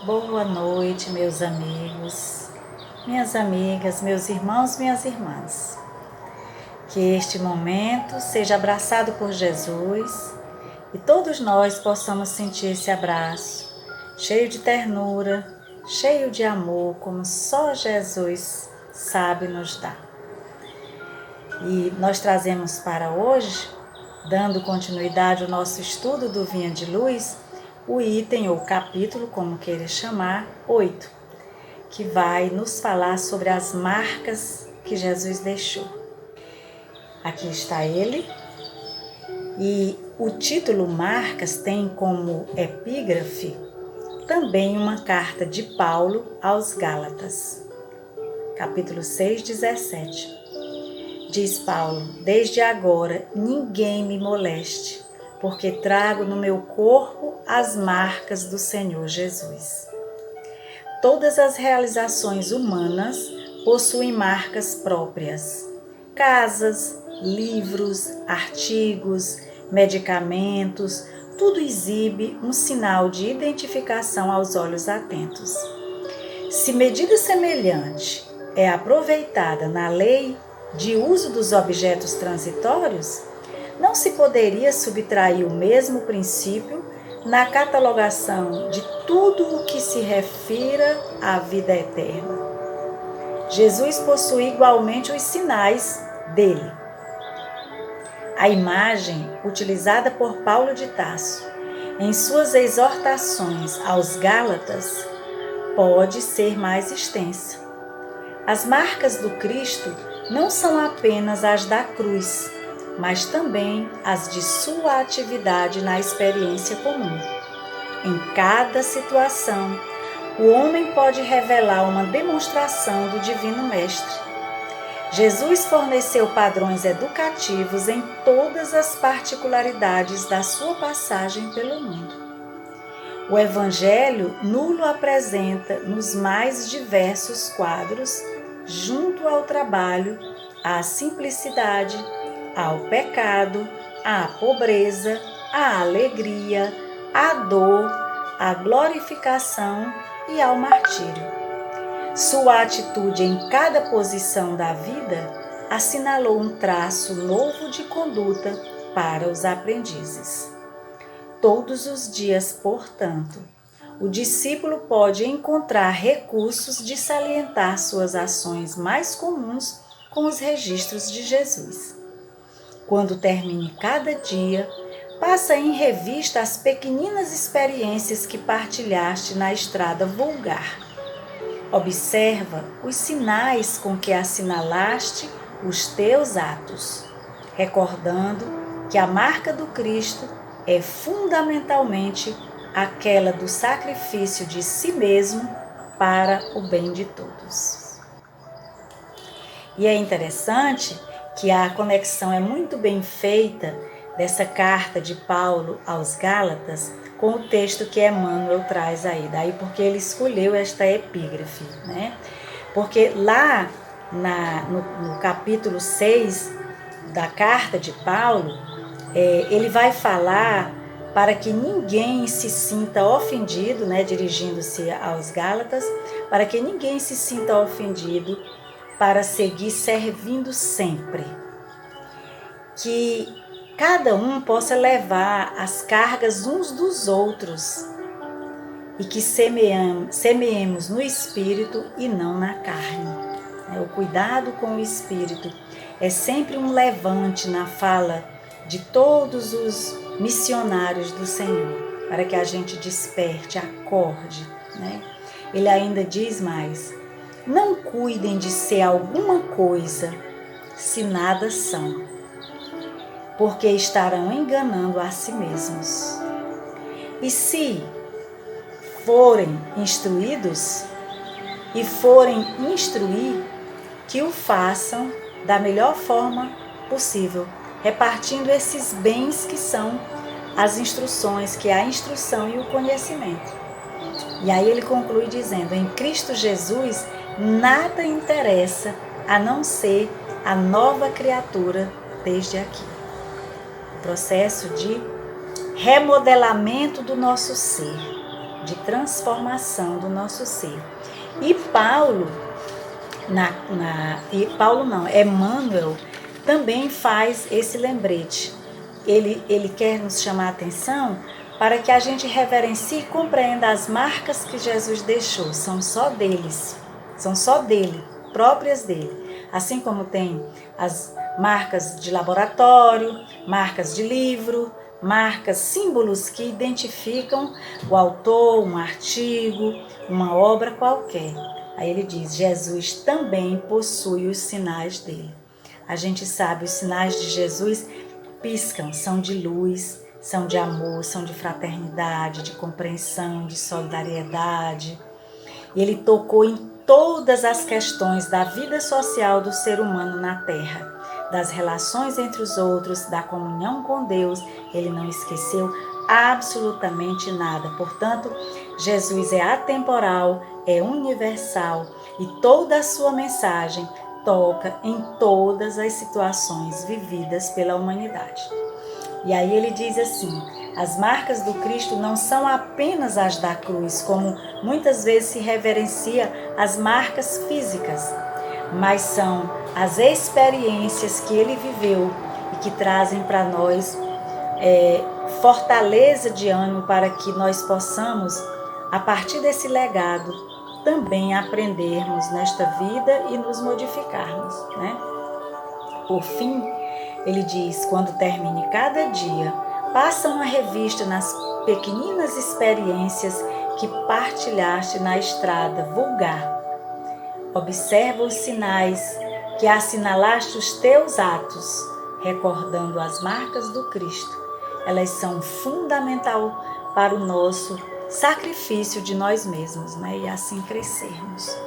Boa noite, meus amigos, minhas amigas, meus irmãos, minhas irmãs. Que este momento seja abraçado por Jesus e todos nós possamos sentir esse abraço, cheio de ternura, cheio de amor, como só Jesus sabe nos dar. E nós trazemos para hoje, dando continuidade ao nosso estudo do Vinha de Luz, o item ou capítulo, como queira chamar, 8, que vai nos falar sobre as marcas que Jesus deixou. Aqui está ele, e o título Marcas tem como epígrafe também uma carta de Paulo aos Gálatas, capítulo 6, 17. Diz Paulo: desde agora ninguém me moleste, porque trago no meu corpo as marcas do Senhor Jesus. Todas as realizações humanas possuem marcas próprias. Casas, livros, artigos, medicamentos, tudo exibe um sinal de identificação aos olhos atentos. Se medida semelhante é aproveitada na lei de uso dos objetos transitórios, não se poderia subtrair o mesmo princípio na catalogação de tudo o que se refira à vida eterna. Jesus possui igualmente os sinais dele. A imagem utilizada por Paulo de Tarso em suas exortações aos Gálatas pode ser mais extensa. As marcas do Cristo não são apenas as da cruz, mas também as de sua atividade na experiência comum. Em cada situação, o homem pode revelar uma demonstração do Divino Mestre. Jesus forneceu padrões educativos em todas as particularidades da sua passagem pelo mundo. O Evangelho nulo apresenta nos mais diversos quadros, junto ao trabalho, à simplicidade, ao pecado, à pobreza, à alegria, à dor, à glorificação e ao martírio. Sua atitude em cada posição da vida assinalou um traço novo de conduta para os aprendizes. Todos os dias, portanto, o discípulo pode encontrar recursos de salientar suas ações mais comuns com os registros de Jesus. Quando termine cada dia, passa em revista as pequeninas experiências que partilhaste na estrada vulgar. Observa os sinais com que assinalaste os teus atos, recordando que a marca do Cristo é fundamentalmente aquela do sacrifício de si mesmo para o bem de todos. E é interessante que a conexão é muito bem feita dessa carta de Paulo aos Gálatas com o texto que Emmanuel traz aí, daí porque ele escolheu esta epígrafe, né? Porque lá no capítulo 6 da carta de Paulo, ele vai falar para que ninguém se sinta ofendido, né, dirigindo-se aos Gálatas, para que ninguém se sinta ofendido, para seguir servindo sempre. Que cada um possa levar as cargas uns dos outros e que semeemos no espírito e não na carne. O cuidado com o espírito é sempre um levante na fala de todos os missionários do Senhor, para que a gente desperte, acorde, né? Ele ainda diz mais: não cuidem de ser alguma coisa, se nada são, porque estarão enganando a si mesmos. E se forem instruídos e forem instruir, que o façam da melhor forma possível, repartindo esses bens que são as instruções, que é a instrução e o conhecimento. E aí ele conclui dizendo: em Cristo Jesus nada interessa a não ser a nova criatura desde aqui. O processo de remodelamento do nosso ser, de transformação do nosso ser. E Emmanuel também faz esse lembrete. Ele quer nos chamar a atenção para que a gente reverencie e compreenda as marcas que Jesus deixou. São só dele, próprias dele. Assim como tem as marcas de laboratório, marcas de livro, marcas, símbolos que identificam o autor, um artigo, uma obra qualquer. Aí ele diz, Jesus também possui os sinais dele. A gente sabe, os sinais de Jesus piscam, são de luz, são de amor, são de fraternidade, de compreensão, de solidariedade. E ele tocou em todas as questões da vida social do ser humano na Terra, das relações entre os outros, da comunhão com Deus. Ele não esqueceu absolutamente nada. Portanto, Jesus é atemporal, é universal e toda a sua mensagem toca em todas as situações vividas pela humanidade. E aí ele diz assim, as marcas do Cristo não são apenas as da cruz, como muitas vezes se reverencia as marcas físicas, mas são as experiências que ele viveu e que trazem para nós fortaleza de ânimo para que nós possamos, a partir desse legado, também aprendermos nesta vida e nos modificarmos, né? Por fim, ele diz, quando termine cada dia, passa uma revista nas pequeninas experiências que partilhaste na estrada vulgar. Observa os sinais que assinalaste os teus atos, recordando as marcas do Cristo. Elas são fundamental para o nosso sacrifício de nós mesmos, né? E assim crescermos.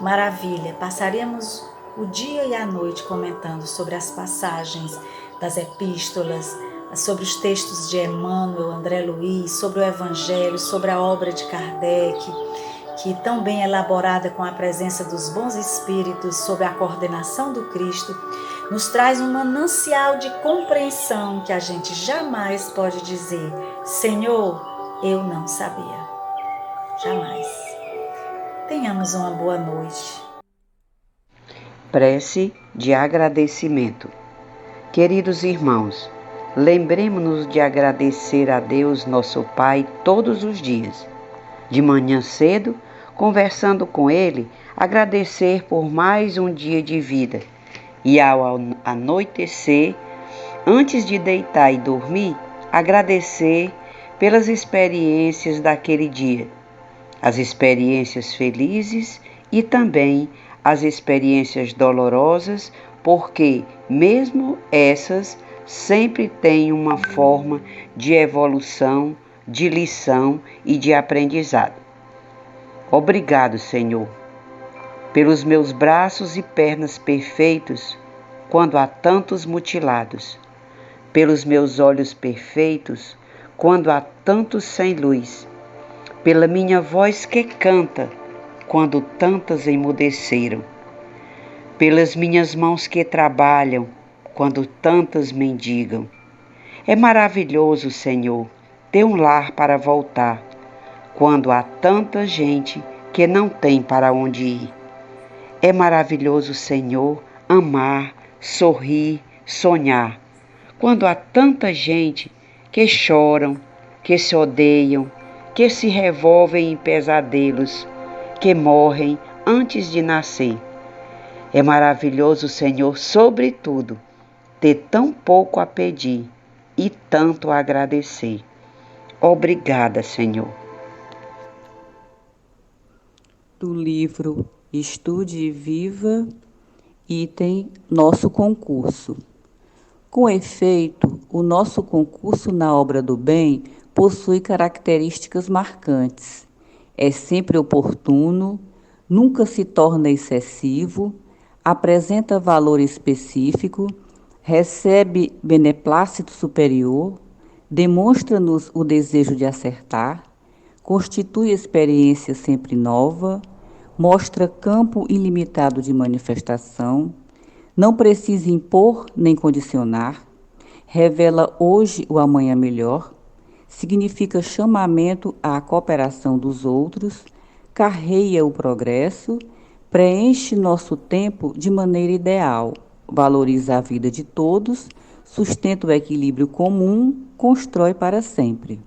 Maravilha! Passaremos o dia e a noite comentando sobre as passagens das epístolas, sobre os textos de Emmanuel, André Luiz, sobre o Evangelho, sobre a obra de Kardec, que tão bem elaborada com a presença dos bons espíritos, sobre a coordenação do Cristo, nos traz um manancial de compreensão que a gente jamais pode dizer, Senhor, eu não sabia. Jamais. Tenhamos uma boa noite. Prece de agradecimento. Queridos irmãos, lembremos-nos de agradecer a Deus, nosso Pai, todos os dias. De manhã cedo, conversando com Ele, agradecer por mais um dia de vida. E ao anoitecer, antes de deitar e dormir, agradecer pelas experiências daquele dia. As experiências felizes e também as experiências dolorosas, porque mesmo essas sempre têm uma forma de evolução, de lição e de aprendizado. Obrigado, Senhor, pelos meus braços e pernas perfeitos, quando há tantos mutilados, pelos meus olhos perfeitos, quando há tantos sem luz, pela minha voz que canta, quando tantas emudeceram, pelas minhas mãos que trabalham, quando tantas mendigam. É maravilhoso, Senhor, ter um lar para voltar, quando há tanta gente que não tem para onde ir. É maravilhoso, Senhor, amar, sorrir, sonhar, quando há tanta gente que choram, que se odeiam, que se revolvem em pesadelos, que morrem antes de nascer. É maravilhoso, Senhor, sobretudo, ter tão pouco a pedir e tanto a agradecer. Obrigada, Senhor. Do livro Estude e Viva, item Nosso Concurso. Com efeito, o nosso concurso na obra do bem possui características marcantes. É sempre oportuno, nunca se torna excessivo, apresenta valor específico, recebe beneplácito superior, demonstra-nos o desejo de acertar, constitui experiência sempre nova, mostra campo ilimitado de manifestação, não precisa impor nem condicionar, revela hoje o amanhã melhor, significa chamamento à cooperação dos outros, carreia o progresso, preenche nosso tempo de maneira ideal, valoriza a vida de todos, sustenta o equilíbrio comum, constrói para sempre.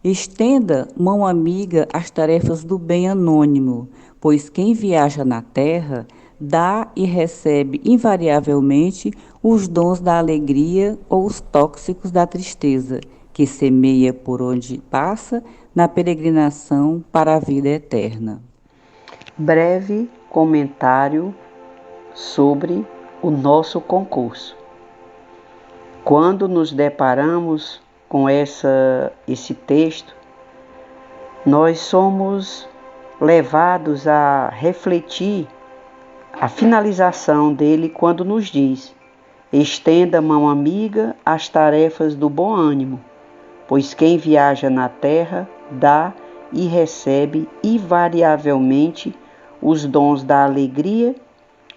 Estenda mão amiga às tarefas do bem anônimo, pois quem viaja na terra dá e recebe invariavelmente os dons da alegria ou os tóxicos da tristeza, que semeia por onde passa na peregrinação para a vida eterna. Breve comentário sobre o nosso concurso. Quando nos deparamos com esse texto, nós somos levados a refletir a finalização dele quando nos diz: estenda a mão amiga às tarefas do bom ânimo, pois quem viaja na terra dá e recebe invariavelmente os dons da alegria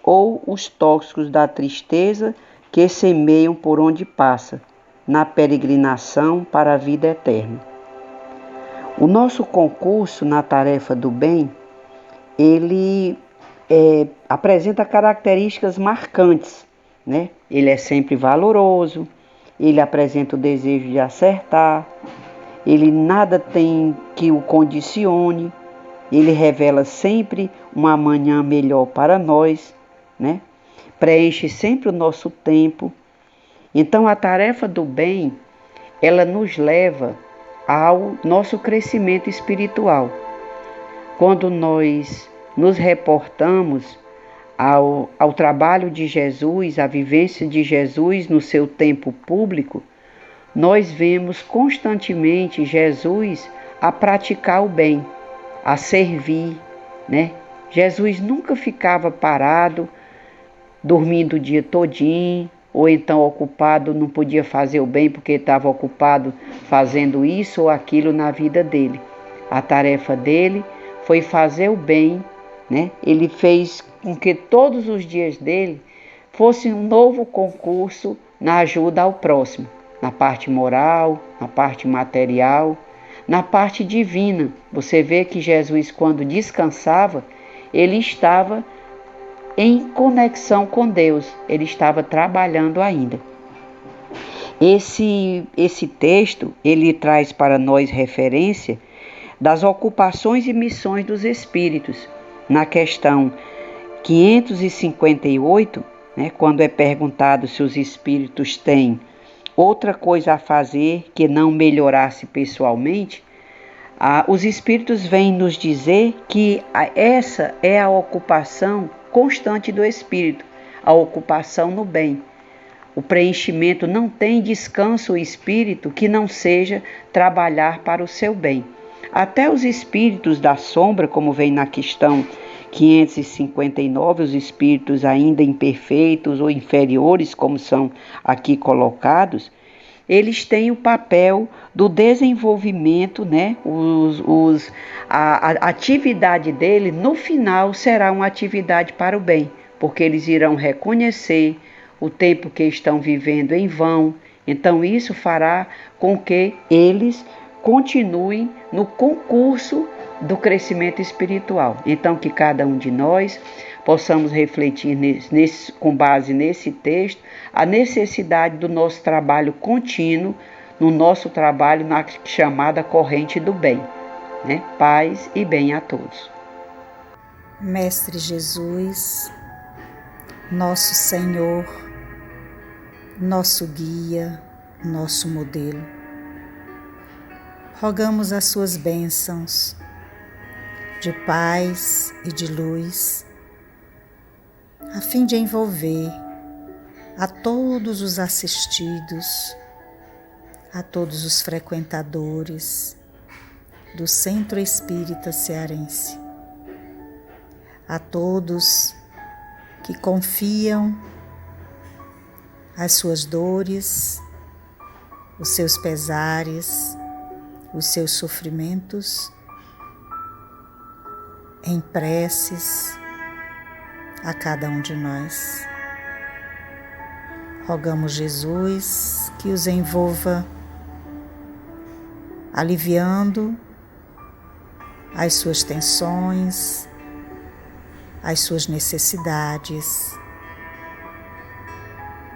ou os tóxicos da tristeza que semeiam por onde passa, na peregrinação para a vida eterna. O nosso concurso na tarefa do bem, ele apresenta características marcantes, né? Ele é sempre valoroso, ele apresenta o desejo de acertar, ele nada tem que o condicione, ele revela sempre uma amanhã melhor para nós, né? Preenche sempre o nosso tempo. Então, a tarefa do bem, ela nos leva ao nosso crescimento espiritual. Quando nós nos reportamos ao trabalho de Jesus, à vivência de Jesus no seu tempo público, nós vemos constantemente Jesus a praticar o bem, a servir, né? Jesus nunca ficava parado, dormindo o dia todinho, ou então ocupado, não podia fazer o bem porque estava ocupado fazendo isso ou aquilo na vida dele. A tarefa dele foi fazer o bem, né? Ele fez com que todos os dias dele fosse um novo concurso na ajuda ao próximo, na parte moral, na parte material, na parte divina. Você vê que Jesus, quando descansava, ele estava em conexão com Deus, ele estava trabalhando ainda. Esse texto, ele traz para nós referência das ocupações e missões dos espíritos. Na questão 558, né, quando é perguntado se os espíritos têm outra coisa a fazer que não melhorar-se pessoalmente, os espíritos vêm nos dizer que essa é a ocupação constante do espírito, a ocupação no bem. O preenchimento não tem descanso o espírito que não seja trabalhar para o seu bem. Até os espíritos da sombra, como vem na questão 559, os espíritos ainda imperfeitos ou inferiores, como são aqui colocados, eles têm o papel do desenvolvimento, né? A atividade dele, no final, será uma atividade para o bem, porque eles irão reconhecer o tempo que estão vivendo em vão. Então, isso fará com que eles continuem no concurso do crescimento espiritual. Então, que cada um de nós possamos refletir com base nesse texto, a necessidade do nosso trabalho contínuo, no nosso trabalho na chamada corrente do bem, né? Paz e bem a todos. Mestre Jesus, nosso Senhor, nosso guia, nosso modelo, rogamos as suas bênçãos de paz e de luz, a fim de envolver a todos os assistidos, a todos os frequentadores do Centro Espírita Cearense, a todos que confiam as suas dores, os seus pesares, os seus sofrimentos em preces a cada um de nós. Rogamos, Jesus, que os envolva aliviando as suas tensões, as suas necessidades,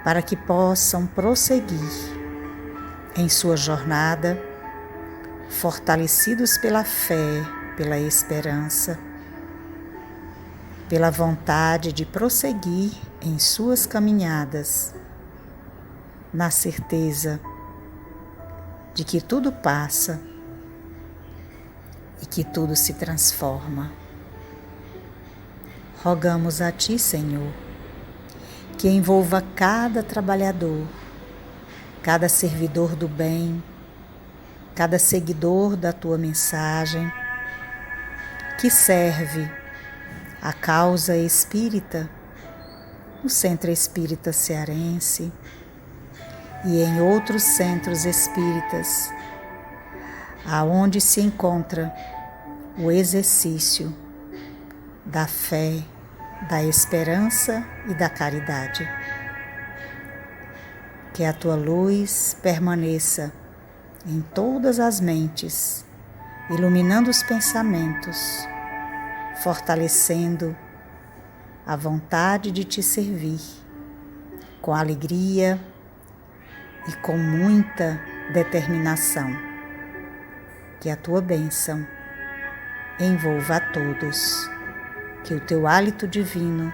para que possam prosseguir em sua jornada, fortalecidos pela fé, pela esperança, pela vontade de prosseguir em suas caminhadas, na certeza de que tudo passa e que tudo se transforma. Rogamos a Ti, Senhor, que envolva cada trabalhador, cada servidor do bem, cada seguidor da Tua mensagem, que serve a causa espírita no Centro Espírita Cearense e em outros centros espíritas, aonde se encontra o exercício da fé, da esperança e da caridade. Que a Tua luz permaneça em todas as mentes, iluminando os pensamentos, fortalecendo a vontade de Te servir com alegria e com muita determinação. Que a Tua bênção envolva a todos, que o Teu hálito divino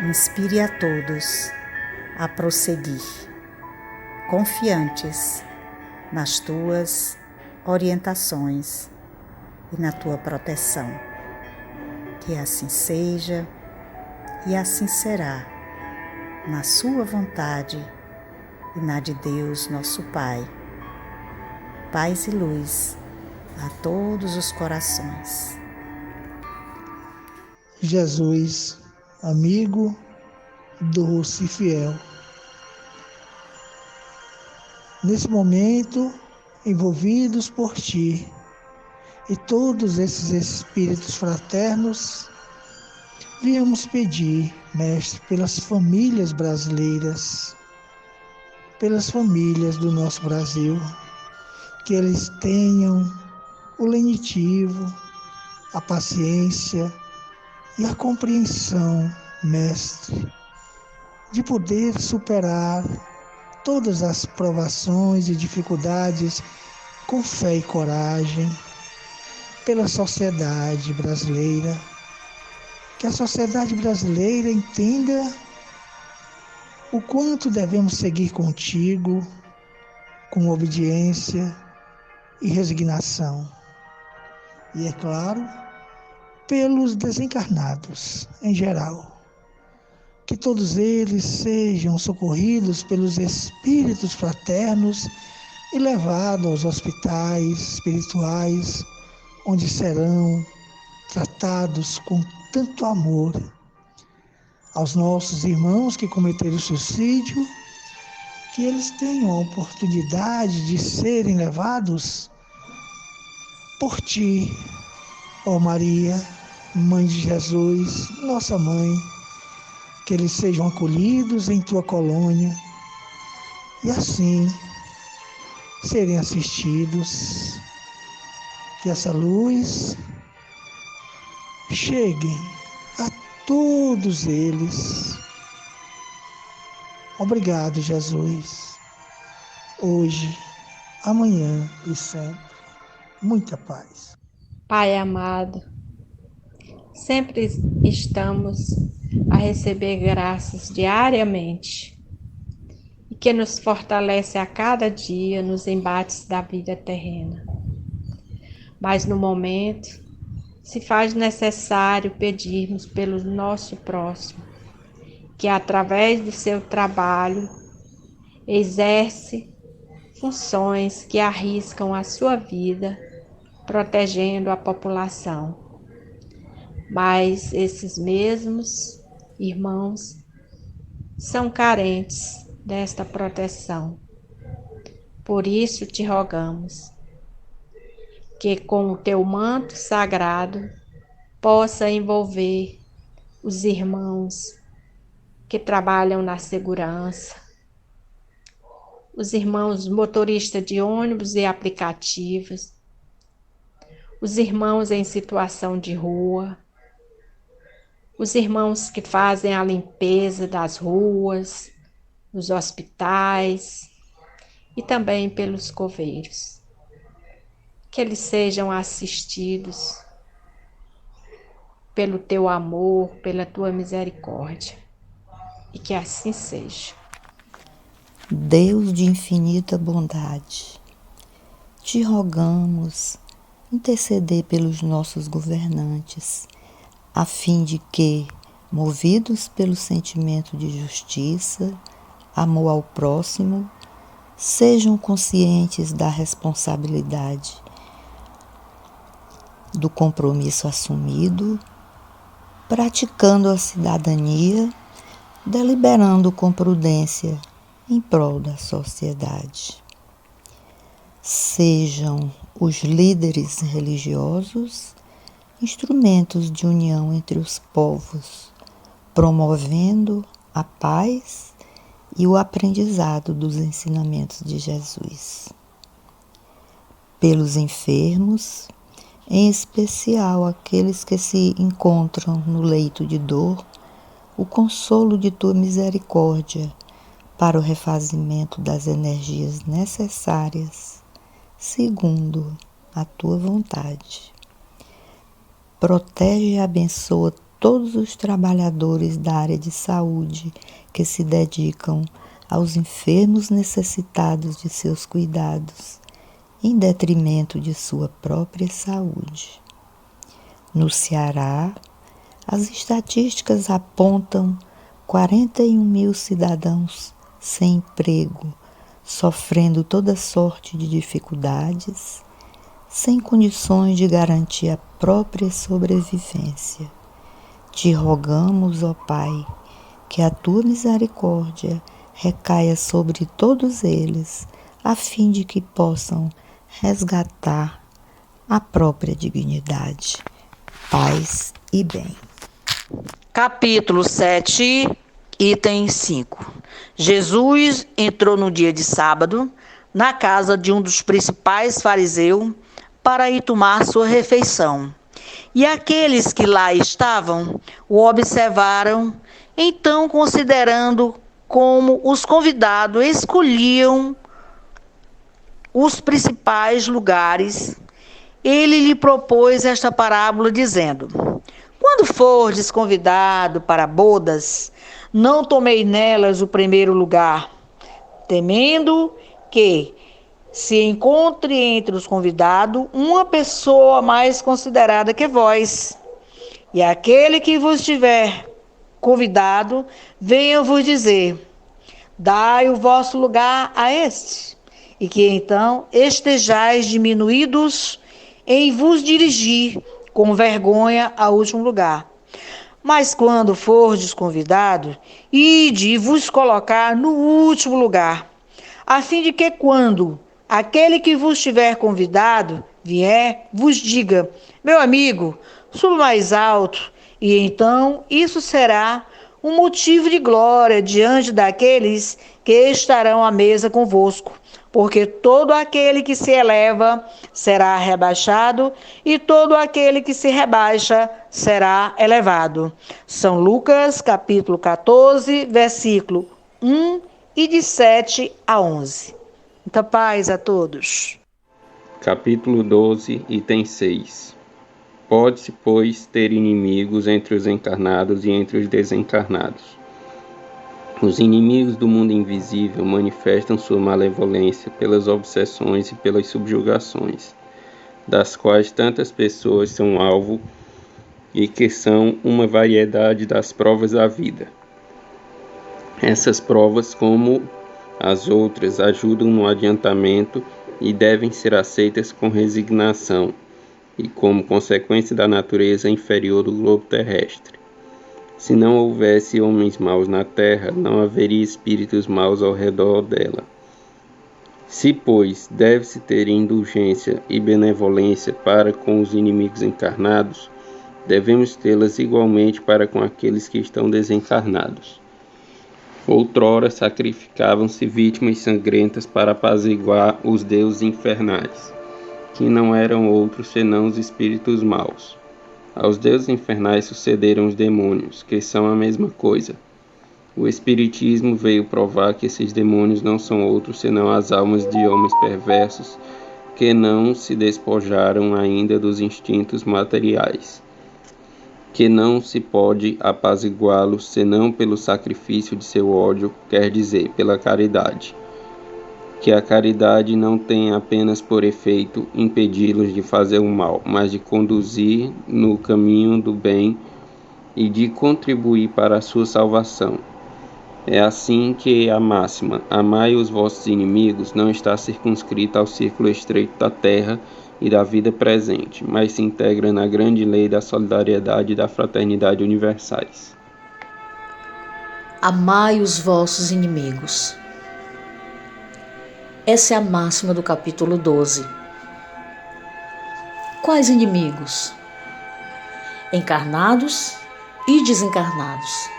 inspire a todos a prosseguir, confiantes nas Tuas orientações e na Tua proteção. Que assim seja e assim será, na Sua vontade e na de Deus, nosso Pai. Paz e luz a todos os corações. Jesus, amigo, doce e fiel. Nesse momento, envolvidos por Ti e todos esses espíritos fraternos, viemos pedir, Mestre, pelas famílias brasileiras, pelas famílias do nosso Brasil, que eles tenham o lenitivo, a paciência e a compreensão, Mestre, de poder superar todas as provações e dificuldades com fé e coragem pela sociedade brasileira. Que a sociedade brasileira entenda o quanto devemos seguir contigo com obediência e resignação. E, é claro, pelos desencarnados em geral. Que todos eles sejam socorridos pelos espíritos fraternos e levados aos hospitais espirituais, onde serão tratados com tanto amor. Aos nossos irmãos que cometeram suicídio, que eles tenham a oportunidade de serem levados por Ti, ó Maria, Mãe de Jesus, nossa Mãe, que eles sejam acolhidos em Tua colônia e assim serem assistidos, que essa luz chegue a todos eles. Obrigado, Jesus, hoje, amanhã e sempre. Muita paz. Pai amado, sempre estamos a receber graças diariamente e que nos fortalece a cada dia nos embates da vida terrena. Mas no momento, se faz necessário pedirmos pelo nosso próximo, que através do seu trabalho exerce funções que arriscam a sua vida, protegendo a população. Mas esses mesmos irmãos são carentes desta proteção. Por isso te rogamos que com o teu manto sagrado possa envolver os irmãos que trabalham na segurança, os irmãos motoristas de ônibus e aplicativos, os irmãos em situação de rua, os irmãos que fazem a limpeza das ruas, dos hospitais e também pelos coveiros. Que eles sejam assistidos pelo teu amor, pela tua misericórdia. E que assim seja. Deus de infinita bondade, te rogamos interceder pelos nossos governantes, a fim de que, movidos pelo sentimento de justiça, amor ao próximo, sejam conscientes da responsabilidade, do compromisso assumido, praticando a cidadania, deliberando com prudência em prol da sociedade. Sejam os líderes religiosos instrumentos de união entre os povos, promovendo a paz e o aprendizado dos ensinamentos de Jesus. Pelos enfermos, em especial aqueles que se encontram no leito de dor, o consolo de tua misericórdia para o refazimento das energias necessárias, segundo a tua vontade. Protege e abençoa todos os trabalhadores da área de saúde que se dedicam aos enfermos necessitados de seus cuidados, em detrimento de sua própria saúde. No Ceará, as estatísticas apontam 41 mil cidadãos sem emprego, sofrendo toda sorte de dificuldades, sem condições de garantir a própria sobrevivência. Te rogamos, ó Pai, que a tua misericórdia recaia sobre todos eles, a fim de que possam resgatar a própria dignidade, paz e bem. Capítulo 7, item 5. Jesus entrou no dia de sábado na casa de um dos principais fariseus para ir tomar sua refeição. E aqueles que lá estavam o observaram, então, considerando como os convidados escolhiam os principais lugares, ele lhe propôs esta parábola, dizendo: quando fordes convidado para bodas, não tomeis nelas o primeiro lugar, temendo que se encontre entre os convidados uma pessoa mais considerada que vós. E aquele que vos tiver convidado, venha vos dizer: dai o vosso lugar a este, e que então estejais diminuídos em vos dirigir com vergonha ao último lugar. Mas quando fordes convidado, ide e vos colocar no último lugar, a fim de que quando aquele que vos tiver convidado vier, vos diga: meu amigo, suba mais alto, e então isso será um motivo de glória diante daqueles que estarão à mesa convosco. Porque todo aquele que se eleva será rebaixado, e todo aquele que se rebaixa será elevado. São Lucas, capítulo 14, versículo 1 e de 7 a 11. Muita paz a todos. Capítulo 12, item 6. Pode-se, pois, ter inimigos entre os encarnados e entre os desencarnados. Os inimigos do mundo invisível manifestam sua malevolência pelas obsessões e pelas subjugações, das quais tantas pessoas são alvo e que são uma variedade das provas da vida. Essas provas, como as outras, ajudam no adiantamento e devem ser aceitas com resignação e como consequência da natureza inferior do globo terrestre. Se não houvesse homens maus na terra, não haveria espíritos maus ao redor dela. Se, pois, deve-se ter indulgência e benevolência para com os inimigos encarnados, devemos tê-las igualmente para com aqueles que estão desencarnados. Outrora sacrificavam-se vítimas sangrentas para apaziguar os deuses infernais, que não eram outros senão os espíritos maus. Aos deuses infernais sucederam os demônios, que são a mesma coisa. O Espiritismo veio provar que esses demônios não são outros senão as almas de homens perversos que não se despojaram ainda dos instintos materiais, que não se pode apaziguá-los senão pelo sacrifício de seu ódio, quer dizer, pela caridade. Que a caridade não tem apenas por efeito impedi-los de fazer o mal, mas de conduzir no caminho do bem e de contribuir para a sua salvação. É assim que a máxima, amai os vossos inimigos, não está circunscrita ao círculo estreito da terra e da vida presente, mas se integra na grande lei da solidariedade e da fraternidade universais. Amai os vossos inimigos. Essa é a máxima do capítulo 12. Quais inimigos? Encarnados e desencarnados.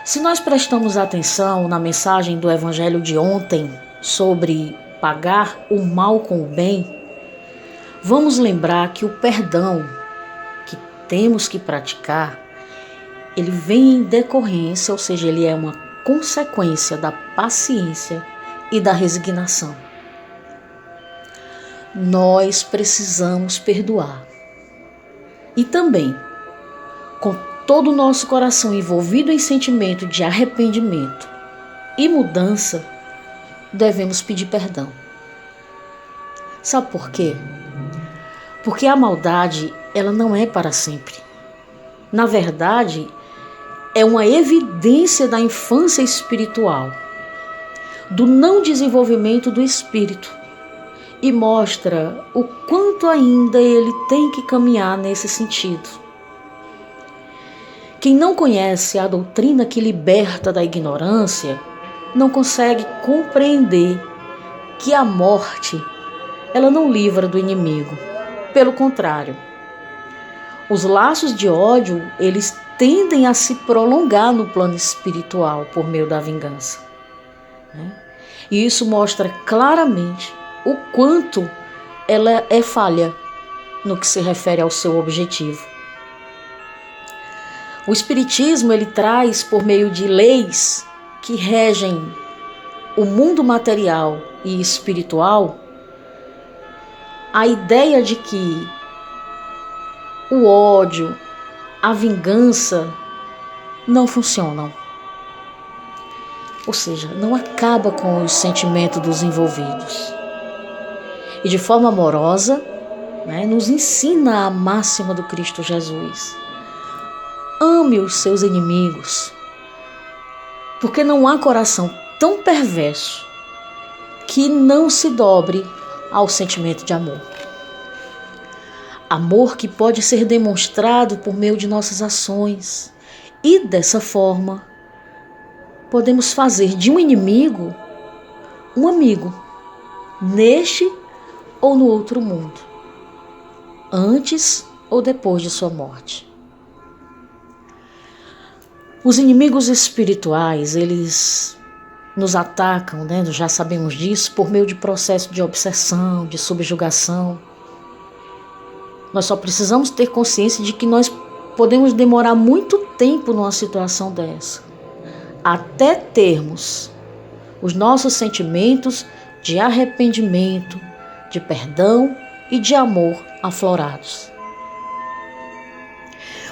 Se nós prestamos atenção na mensagem do Evangelho de ontem sobre pagar o mal com o bem, vamos lembrar que o perdão que temos que praticar, ele vem em decorrência, ou seja, ele é uma consequência da paciência e da resignação. Nós precisamos perdoar. E também, com todo o nosso coração envolvido em sentimento de arrependimento e mudança, devemos pedir perdão. Sabe por quê? Porque a maldade, ela não é para sempre. Na verdade, é uma evidência da infância espiritual, do não desenvolvimento do espírito, e mostra o quanto ainda ele tem que caminhar nesse sentido. Quem não conhece a doutrina que liberta da ignorância, não consegue compreender que a morte, ela não livra do inimigo. Pelo contrário, os laços de ódio, eles tendem a se prolongar no plano espiritual por meio da vingança. E isso mostra claramente o quanto ela é falha no que se refere ao seu objetivo. O Espiritismo, ele traz por meio de leis que regem o mundo material e espiritual a ideia de que o ódio, a vingança não funcionam. Ou seja, não acaba com os sentimentos dos envolvidos. E de forma amorosa, nos ensina a máxima do Cristo Jesus. Ame os seus inimigos, porque não há coração tão perverso que não se dobre ao sentimento de amor. Amor que pode ser demonstrado por meio de nossas ações. E dessa forma, podemos fazer de um inimigo um amigo, neste ou no outro mundo, antes ou depois de sua morte. Os inimigos espirituais, eles nos atacam, nós já sabemos disso, por meio de processo de obsessão, de subjugação. Nós só precisamos ter consciência de que nós podemos demorar muito tempo numa situação dessa, até termos os nossos sentimentos de arrependimento, de perdão e de amor aflorados.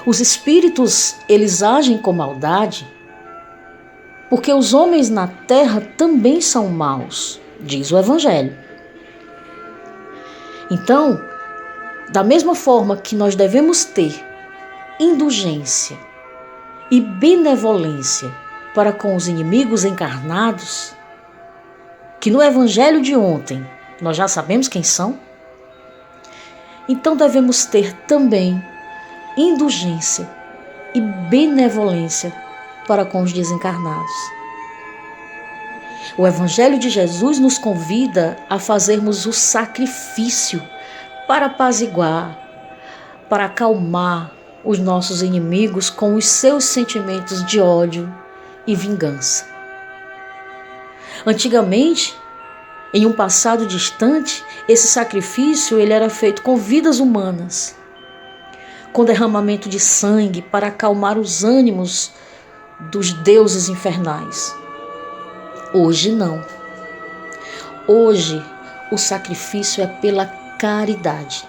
Os espíritos, eles agem com maldade porque os homens na terra também são maus, diz o Evangelho. Então, da mesma forma que nós devemos ter indulgência e benevolência para com os inimigos encarnados, que no Evangelho de ontem nós já sabemos quem são, então devemos ter também indulgência e benevolência para com os desencarnados. O Evangelho de Jesus nos convida a fazermos o sacrifício para apaziguar, para acalmar os nossos inimigos com os seus sentimentos de ódio, e vingança. Antigamente, em um passado distante, esse sacrifício ele era feito com vidas humanas, com derramamento de sangue para acalmar os ânimos dos deuses infernais. Hoje não. Hoje o sacrifício é pela caridade.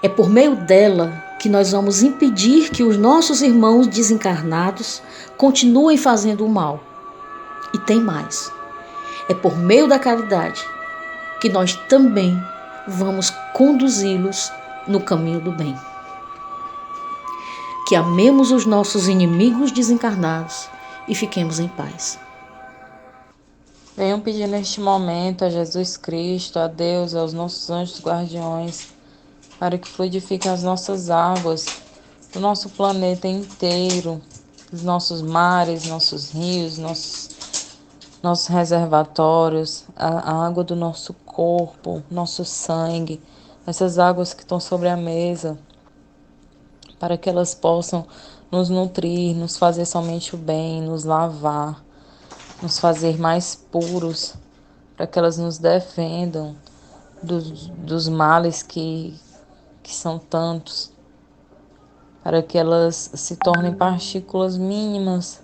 É por meio dela que nós vamos impedir que os nossos irmãos desencarnados continuem fazendo o mal. E tem mais. É por meio da caridade que nós também vamos conduzi-los no caminho do bem. Que amemos os nossos inimigos desencarnados e fiquemos em paz. Venham pedir neste momento a Jesus Cristo, a Deus, aos nossos anjos guardiões, para que fluidifiquem as nossas águas do nosso planeta inteiro, os nossos mares, nossos rios, nossos reservatórios, a água do nosso corpo, nosso sangue, essas águas que estão sobre a mesa, para que elas possam nos nutrir, nos fazer somente o bem, nos lavar, nos fazer mais puros, para que elas nos defendam dos males que são tantos, para que elas se tornem partículas mínimas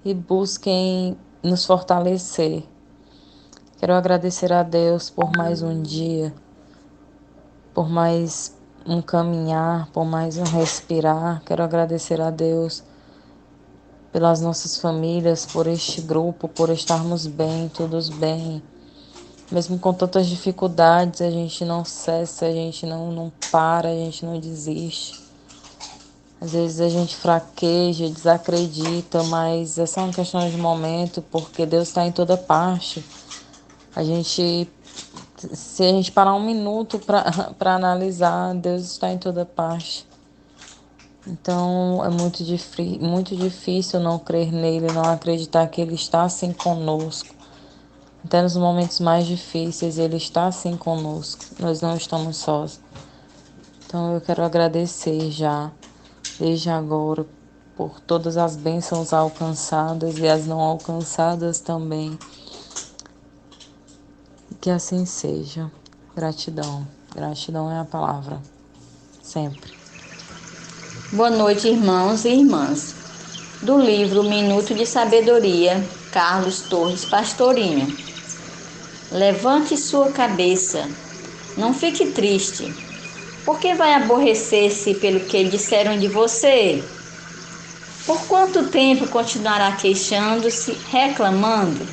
e busquem nos fortalecer. Quero agradecer a Deus por mais um dia, por mais um caminhar, por mais um respirar. Quero agradecer a Deus pelas nossas famílias, por este grupo, por estarmos bem, todos bem. Mesmo com tantas dificuldades, a gente não cessa, a gente não para, a gente não desiste. Às vezes a gente fraqueja, desacredita, mas é só uma questão de momento, porque Deus está em toda parte. Se a gente parar um minuto para analisar, Deus está em toda parte. Então é muito difícil não crer nele, não acreditar que ele está assim conosco. Até nos momentos mais difíceis, ele está assim conosco. Nós não estamos sós. Então eu quero agradecer já, desde agora, por todas as bênçãos alcançadas e as não alcançadas também. Que assim seja. Gratidão. Gratidão é a palavra. Sempre. Boa noite, irmãos e irmãs. Do livro Minuto de Sabedoria, Carlos Torres Pastorinho. Levante sua cabeça. Não fique triste. Por que vai aborrecer-se pelo que disseram de você? Por quanto tempo continuará queixando-se, reclamando?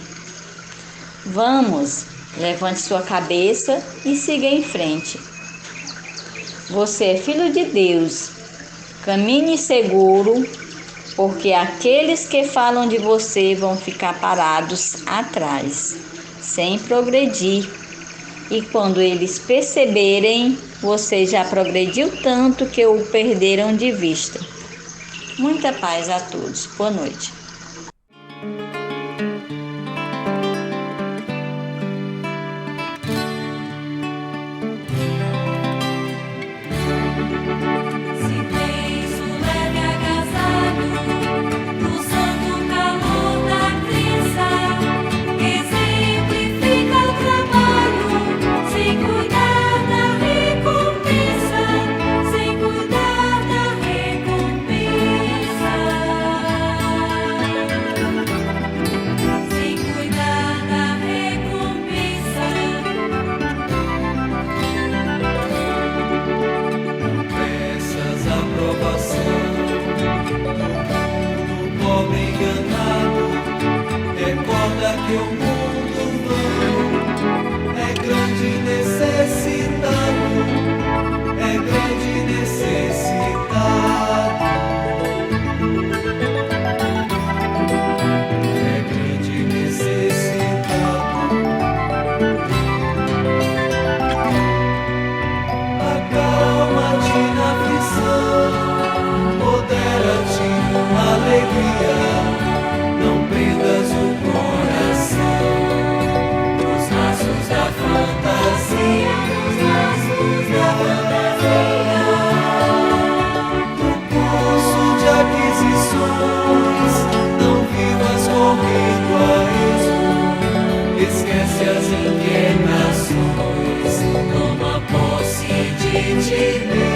Vamos, levante sua cabeça e siga em frente. Você é filho de Deus. Caminhe seguro, porque aqueles que falam de você vão ficar parados atrás, sem progredir. E quando eles perceberem, você já progrediu tanto que o perderam de vista. Muita paz a todos. Boa noite. Alegria, não prendas o coração. de Deus.